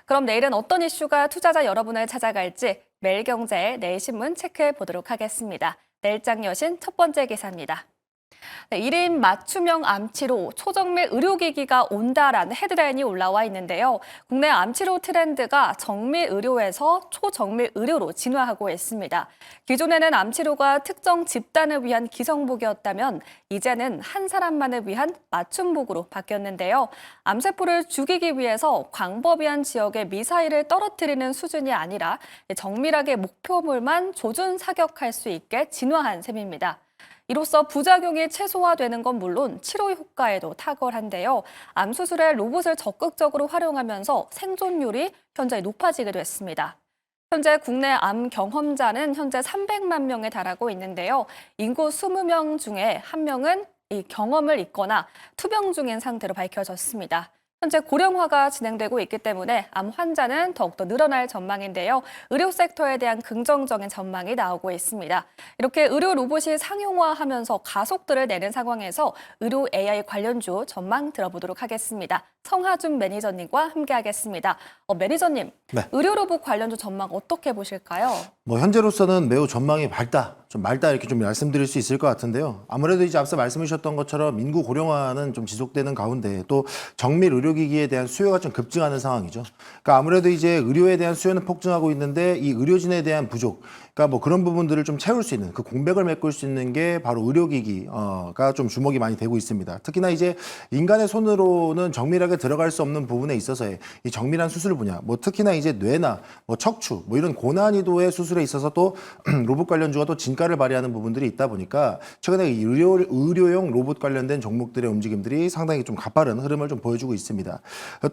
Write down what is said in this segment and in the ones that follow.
그럼 내일은 어떤 이슈가 투자자 여러분을 찾아갈지 매일경제의 내일신문 체크해 보도록 하겠습니다. 내일장 여신 첫 번째 기사입니다. 1인 맞춤형 암치료, 초정밀 의료기기가 온다라는 헤드라인이 올라와 있는데요. 국내 암치료 트렌드가 정밀 의료에서 초정밀 의료로 진화하고 있습니다. 기존에는 암치료가 특정 집단을 위한 기성복이었다면 이제는 한 사람만을 위한 맞춤복으로 바뀌었는데요. 암세포를 죽이기 위해서 광범위한 지역에 미사일을 떨어뜨리는 수준이 아니라 정밀하게 목표물만 조준 사격할 수 있게 진화한 셈입니다. 이로써 부작용이 최소화되는 건 물론 치료 효과에도 탁월한데요. 암 수술에 로봇을 적극적으로 활용하면서 생존율이 현재 높아지기도 했습니다. 현재 국내 암 경험자는 현재 300만 명에 달하고 있는데요. 인구 20명 중에 1명은 이 경험을 잊거나 투병 중인 상태로 밝혀졌습니다. 현재 고령화가 진행되고 있기 때문에 암 환자는 더욱더 늘어날 전망인데요. 의료 섹터에 대한 긍정적인 전망이 나오고 있습니다. 이렇게 의료 로봇이 상용화하면서 가속도를 내는 상황에서 의료 AI 관련주 전망 들어보도록 하겠습니다. 성하준 매니저님과 함께하겠습니다. 매니저님, 네. 의료 로봇 관련주 전망 어떻게 보실까요? 현재로서는 매우 전망이 좀 맑다 이렇게 좀 말씀드릴 수 있을 것 같은데요. 아무래도 이제 앞서 말씀해 주셨던 것처럼 인구 고령화는 좀 지속되는 가운데 또 정밀 의료기기에 대한 수요가 좀 급증하는 상황이죠. 그러니까 아무래도 이제 의료에 대한 수요는 폭증하고 있는데 이 의료진에 대한 부족, 그러니까 그런 부분들을 좀 채울 수 있는 그 공백을 메꿀 수 있는 게 바로 의료기기가 좀 주목이 많이 되고 있습니다. 특히나 이제 인간의 손으로는 정밀하게 들어갈 수 없는 부분에 있어서의 이 정밀한 수술 분야, 특히나 이제 뇌나 척추 이런 고난이도의 수술에 있어서 또 로봇 관련주가 또 진가를 발휘하는 부분들이 있다 보니까 최근에 이 의료용 로봇 관련된 종목들의 움직임들이 상당히 좀 가파른 흐름을 좀 보여주고 있습니다.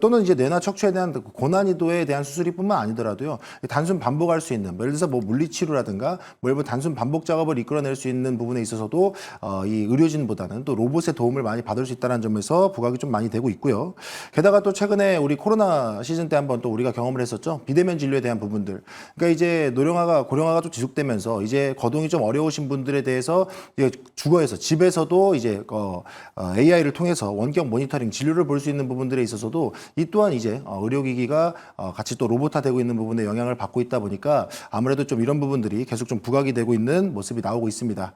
또는 이제 뇌나 척추에 대한 고난이도에 대한 수술이뿐만 아니더라도요. 단순 반복할 수 있는 예를 들어서 물리치료라든가 일부 단순 반복 작업을 이끌어낼 수 있는 부분에 있어서도 이 의료진보다는 또 로봇의 도움을 많이 받을 수 있다는 점에서 부각이 좀 많이 되고 있고요. 게다가 또 최근에 우리 코로나 시즌 때 한번 또 우리가 경험을 했었죠. 비대면 진료에 대한 부분들. 그러니까 이제 고령화가 좀 지속되면서 이제 거동이 좀 어려우신 분들에 대해서 이제 주거에서 집에서도 이제 AI를 통해서 원격 모니터링 진료를 볼 수 있는 부분들에 있어서도 이 또한 이제 의료기기가 같이 또 로봇화되고 있는 부분에 영향을 받고 있다 보니까 아무래도 좀 이런 부분들이 계속 좀 부각이 되고 있는 모습이 나오고 있습니다.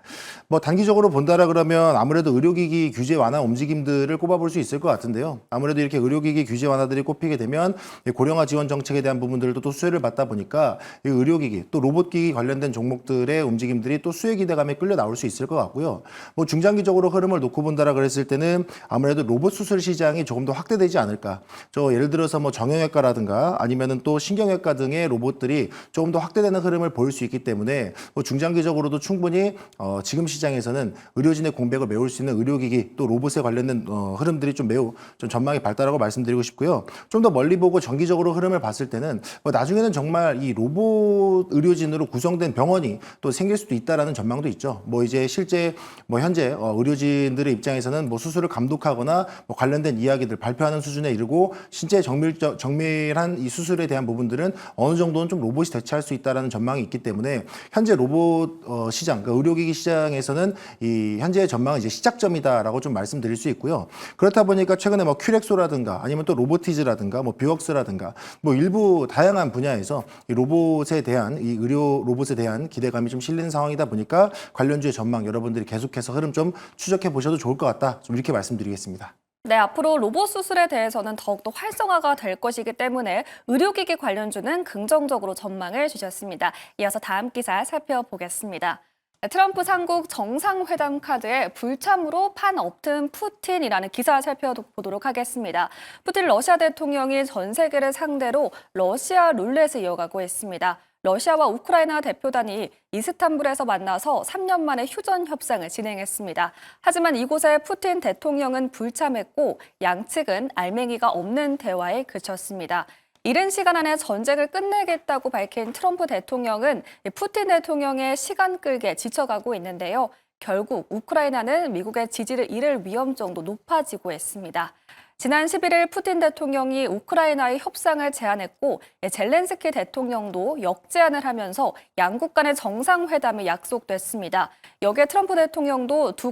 단기적으로 본다라 그러면 아무래도 의료기기 규제 완화 움직임들을 꼽아볼 수 있을 것 같은데요. 아무래도 이렇게 의료기기 규제 완화들이 꼽히게 되면 고령화 지원 정책에 대한 부분들도 또 수혜를 받다 보니까 이 의료기기 또 로봇기기 관련된 종목들의 움직임들이 또 수혜 기대감에 끌려 나올 수 있을 것 같고요. 중장기적으로 흐름을 놓고 본다라 그랬을 때는 아무래도 로봇 수술 시장이 조금 더 확대되지 않을까. 예를 들어서 정형외과라든가 아니면은 또 신경외과 등의 로봇들이 조금 더 확대되는 흐름을 보일 수 있기 때문에 중장기적으로도 충분히 지금 시장에서는 의료진의 공백을 메울 수 있는 의료기기 또 로봇에 관련된 흐름들이 좀 매우 좀 전망이 밝다라고 말씀드리고 싶고요. 좀 더 멀리 보고 정기적으로 흐름을 봤을 때는 나중에는 정말 이 로봇 의료진으로 구성된 병원이 또 생길 수도 있다라는 전망도 있죠. 이제 실제 현재 의료진들의 입장에서는 수술을 감독하거나 관련된 이야기들 발표하는 수준에 이르고 실제 정밀한 이 수술에 대한 부분들은 어느 정도는 좀 로봇이 대체할 수 있다라는 전망이 있기 때문에 현재 로봇 시장, 그러니까 의료기기 시장에서는 이 현재의 전망은 이제 시작점이다라고 좀 말씀드릴 수 있고요. 그렇다 보니까 최근에 큐렉소라든가 아니면 또 로보티즈라든가 뷰웍스라든가 일부 다양한 분야에서 이 로봇에 대한 이 의료 로봇에 대한 기대감이 좀 실리는 상황이다 보니까 관련주의 전망 여러분들이 계속해서 흐름 좀 추적해 보셔도 좋을 것 같다. 좀 이렇게 말씀드리겠습니다. 네, 앞으로 로봇 수술에 대해서는 더욱더 활성화가 될 것이기 때문에 의료기기 관련주는 긍정적으로 전망을 주셨습니다. 이어서 다음 기사 살펴보겠습니다. 트럼프 삼국 정상회담 카드에 불참으로 판 엎은 푸틴이라는 기사 살펴보도록 하겠습니다. 푸틴 러시아 대통령이 전 세계를 상대로 러시아 룰렛을 이어가고 있습니다. 러시아와 우크라이나 대표단이 이스탄불에서 만나서 3년 만에 휴전 협상을 진행했습니다. 하지만 이곳에 푸틴 대통령은 불참했고 양측은 알맹이가 없는 대화에 그쳤습니다. 이른 시간 안에 전쟁을 끝내겠다고 밝힌 트럼프 대통령은 푸틴 대통령의 시간 끌기에 지쳐가고 있는데요. 결국 우크라이나는 미국의 지지를 잃을 위험성도 높아지고 있습니다. 지난 11일 푸틴 대통령이 우크라이나의 협상을 제안했고 젤렌스키 대통령도 역제안을 하면서 양국 간의 정상회담이 약속됐습니다. 여기에 트럼프 대통령도 두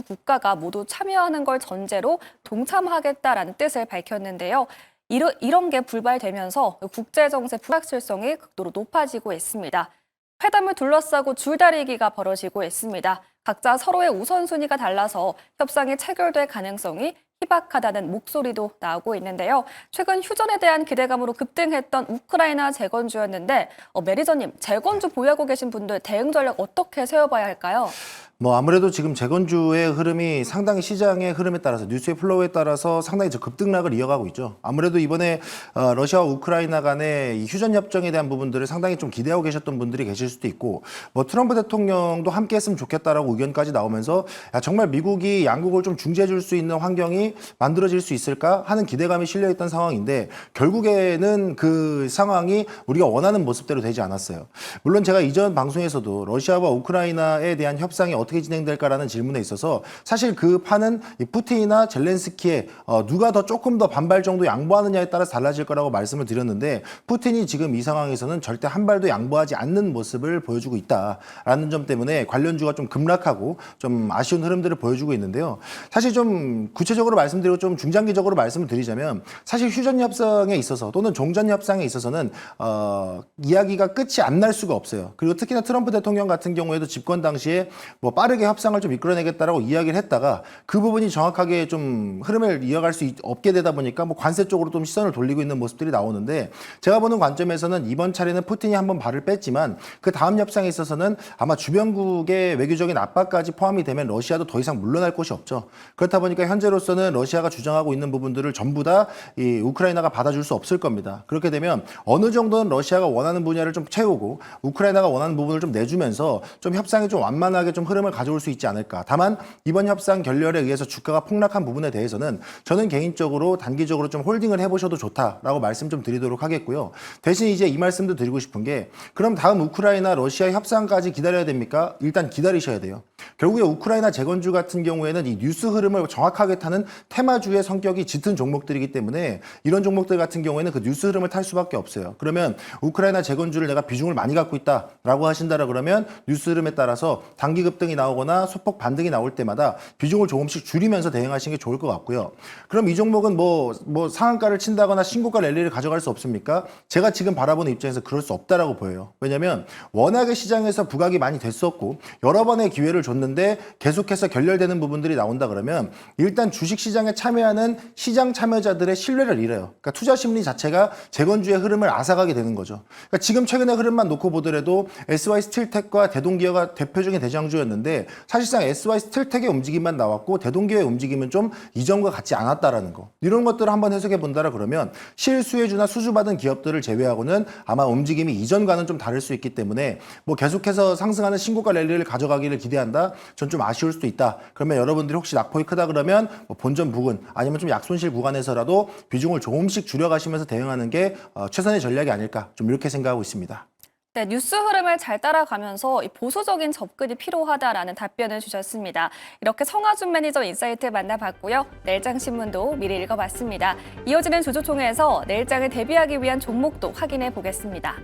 국가가 모두 참여하는 걸 전제로 동참하겠다라는 뜻을 밝혔는데요. 이런 게 불발되면서 국제정세 불확실성이 극도로 높아지고 있습니다. 회담을 둘러싸고 줄다리기가 벌어지고 있습니다. 각자 서로의 우선순위가 달라서 협상이 체결될 가능성이 희박하다는 목소리도 나오고 있는데요. 최근 휴전에 대한 기대감으로 급등했던 우크라이나 재건주였는데 매리저님, 재건주 보유하고 계신 분들 대응 전략 어떻게 세워봐야 할까요? 아무래도 지금 재건주의 흐름이 상당히 시장의 흐름에 따라서 뉴스의 플로우에 따라서 상당히 급등락을 이어가고 있죠. 아무래도 이번에 러시아와 우크라이나 간의 이 휴전 협정에 대한 부분들을 상당히 좀 기대하고 계셨던 분들이 계실 수도 있고 트럼프 대통령도 함께 했으면 좋겠다라고 의견까지 나오면서 정말 미국이 양국을 좀 중재해 줄 수 있는 환경이 만들어질 수 있을까 하는 기대감이 실려 있던 상황인데 결국에는 그 상황이 우리가 원하는 모습대로 되지 않았어요. 물론 제가 이전 방송에서도 러시아와 우크라이나에 대한 협상이 어떻게 진행될까라는 질문에 있어서 사실 그 판은 이 푸틴이나 젤렌스키의 누가 더 조금 더 반발 정도 양보하느냐에 따라서 달라질 거라고 말씀을 드렸는데 푸틴이 지금 이 상황에서는 절대 한 발도 양보하지 않는 모습을 보여주고 있다라는 점 때문에 관련주가 좀 급락하고 좀 아쉬운 흐름들을 보여주고 있는데요. 사실 좀 구체적으로 말씀드리고 좀 중장기적으로 말씀을 드리자면 사실 휴전 협상에 있어서 또는 종전 협상에 있어서는 이야기가 끝이 안 날 수가 없어요. 그리고 특히나 트럼프 대통령 같은 경우에도 집권 당시에 빠르게 협상을 좀 이끌어내겠다라고 이야기를 했다가 그 부분이 정확하게 좀 흐름을 이어갈 수 없게 되다 보니까 관세 쪽으로 좀 시선을 돌리고 있는 모습들이 나오는데 제가 보는 관점에서는 이번 차례는 푸틴이 한번 발을 뺐지만 그 다음 협상에 있어서는 아마 주변국의 외교적인 압박까지 포함이 되면 러시아도 더 이상 물러날 곳이 없죠. 그렇다 보니까 현재로서는 러시아가 주장하고 있는 부분들을 전부 다 이 우크라이나가 받아줄 수 없을 겁니다. 그렇게 되면 어느 정도는 러시아가 원하는 분야를 좀 채우고 우크라이나가 원하는 부분을 좀 내주면서 좀 협상이 좀 완만하게 좀 흐름을 가져올 수 있지 않을까. 다만 이번 협상 결렬에 의해서 주가가 폭락한 부분에 대해서는 저는 개인적으로 단기적으로 좀 홀딩을 해보셔도 좋다라고 말씀 좀 드리도록 하겠고요. 대신 이제 이 말씀도 드리고 싶은 게 그럼 다음 우크라이나 러시아 협상까지 기다려야 됩니까? 일단 기다리셔야 돼요. 결국에 우크라이나 재건주 같은 경우에는 이 뉴스 흐름을 정확하게 타는 테마주의 성격이 짙은 종목들이기 때문에 이런 종목들 같은 경우에는 그 뉴스 흐름을 탈 수밖에 없어요. 그러면 우크라이나 재건주를 내가 비중을 많이 갖고 있다라고 하신다라 그러면 뉴스 흐름에 따라서 단기 급등이 나오거나 소폭 반등이 나올 때마다 비중을 조금씩 줄이면서 대응하시는 게 좋을 것 같고요. 그럼 이 종목은 상한가를 친다거나 신고가 랠리를 가져갈 수 없습니까? 제가 지금 바라보는 입장에서 그럴 수 없다라고 보여요. 왜냐하면 워낙에 시장에서 부각이 많이 됐었고 여러 번의 기회를 줬는데 계속해서 결렬되는 부분들이 나온다 그러면 일단 주식시장에 참여하는 시장 참여자들의 신뢰를 잃어요. 그러니까 투자 심리 자체가 재건주의 흐름을 앗아가게 되는 거죠. 그러니까 지금 최근의 흐름만 놓고 보더라도 SY 스틸텍과 대동기어가 대표적인 대장주였는데 사실상 SY 스틸텍의 움직임만 나왔고 대동기어의 움직임은 좀 이전과 같지 않았다라는 거. 이런 것들을 한번 해석해 본다라 그러면 실수혜주나 수주받은 기업들을 제외하고는 아마 움직임이 이전과는 좀 다를 수 있기 때문에 계속해서 상승하는 신고가 랠리를 가져가기를 기대한다. 전 좀 아쉬울 수도 있다. 그러면 여러분들이 혹시 낙폭이 크다 그러면 본전 부근 아니면 좀 약손실 구간에서라도 비중을 조금씩 줄여가시면서 대응하는 게 최선의 전략이 아닐까 좀 이렇게 생각하고 있습니다. 네, 뉴스 흐름을 잘 따라가면서 보수적인 접근이 필요하다라는 답변을 주셨습니다. 이렇게 성하준 매니저 인사이트 만나봤고요. 내일장 신문도 미리 읽어봤습니다. 이어지는 주주총회에서 내일장을 대비하기 위한 종목도 확인해 보겠습니다.